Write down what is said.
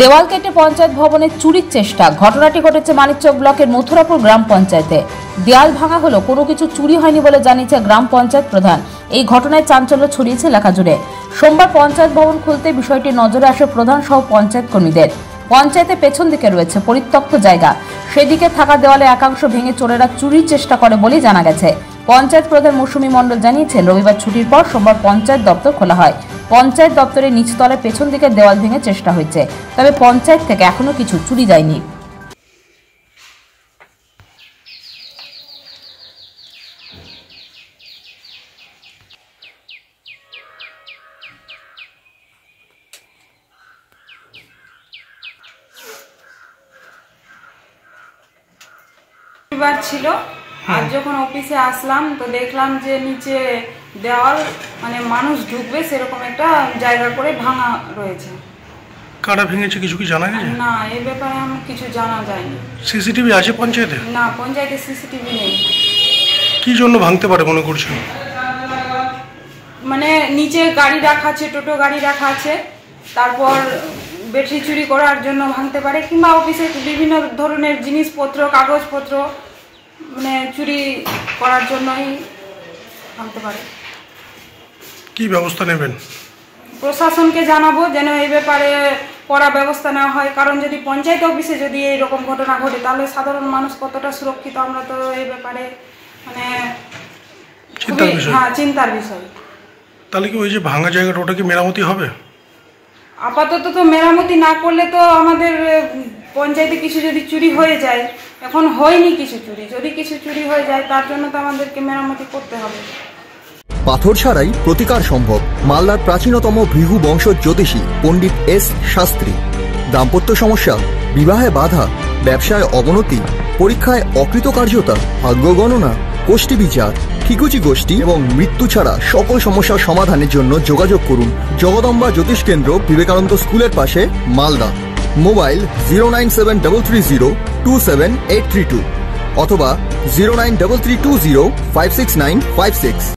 দেওয়াল কেটে পঞ্চায়েত ভবনে চুরির চেষ্টা। ঘটনাটি ঘটেছে মানিকচক ব্লকের মথুরাপুর গ্রাম পঞ্চায়েতে। দেওয়াল ভাঙা হলো, কোনো কিছু চুরি হয়নি বলে জানিয়েছে গ্রাম পঞ্চায়েত প্রধান। এই ঘটনায় চাঞ্চল্য ছড়িয়েছে এলাকা জুড়ে। সোমবার পঞ্চায়েত ভবন খুলতে বিষয়টি নজরে আসে প্রধান সহ পঞ্চায়েত কর্মীদের। পঞ্চায়েতের পেছন দিকে রয়েছে পরিত্যক্ত জায়গা, সেদিকে থাকা দেওয়ালে একাংশ ভেঙে চোরেরা চুরির চেষ্টা করে বলেই জানা গেছে। পঞ্চায়েত প্রধান মৌসুমী মণ্ডল জানিয়েছেন, রবিবার ছুটির পর সোমবার পঞ্চায়েত দপ্তর খোলা হয়। পঞ্চায়েত দপ্তরের নিচতলায় পেছন দিকে দেওয়াল ভেঙে চেষ্টা হয়েছে, তবে পঞ্চায়েত থেকে এখনো কিছু চুরি যায়নি। ছিল আর যখন অফিসে আসলাম তো দেখলাম যে নিচে দেওয়াল মানে মানুষ ঢুকবে সেরকম একটা জায়গা করে ভাঙা রয়েছে। কারা ভেঙেছে কিছু কি জানা গেছে? না, এই ব্যাপারে আমার কিছু জানা যায়নি। সিসিটিভি আছে পঞ্চায়েতে? না, পঞ্চায়েতে সিসিটিভি নেই। কি জন্য ভাঙতে পারে মনে করছেন? মানে নিচে গাড়ি রাখা আছে, টোটো গাড়ি রাখা আছে, তারপর ব্যাটারি চুরি করার জন্য ভাঙতে পারে, কিংবা অফিসে বিভিন্ন ধরনের জিনিসপত্র কাগজপত্র মানে চুরি করার জন্যই ভাঙতে পারে। কি ব্যবস্থা নেবেন? প্রশাসনকে জানাবো যেন এই ব্যাপারে কড়া ব্যবস্থা নেওয়া হয়, কারণ যদি পঞ্চায়েত অফিসে যদি এইরকম ঘটনা ঘটে তাহলে সাধারণ মানুষ কতটা সুরক্ষিত, আমরা তো এই ব্যাপারে মানে চিন্তার বিষয়। তাহলে কি ওই যে ভাঙা জায়গাটা ওটা কি মেরামতি হবে? আপাতত তো মেরামতি না করলে তো আমাদের পঞ্চায়েতে কিছু যদি চুরি হয়ে যায়, এখন হয়নি কিছু চুরি, যদি কিছু চুরি হয়ে যায় তার জন্য তো আমাদেরকে মেরামতি করতে হবে। পাথর ছাড়াই প্রতিকার সম্ভব। মালদার প্রাচীনতম ভৃগু বংশ জ্যোতিষী পণ্ডিত এস শাস্ত্রী। দাম্পত্য সমস্যা, বিবাহে বাধা, ব্যবসায় অবনতি, পরীক্ষায় অকৃতকার্যতা, ভাগ্য গণনা, কোষ্ঠী বিচার, ঠিকুচি গোষ্ঠী এবং মৃত্যু ছাড়া সকল সমস্যার সমাধানের জন্য যোগাযোগ করুন জগদম্বা জ্যোতিষ কেন্দ্র, বিবেকানন্দ স্কুলের পাশে, মালদা। মোবাইল 09730278332 অথবা 09332056956।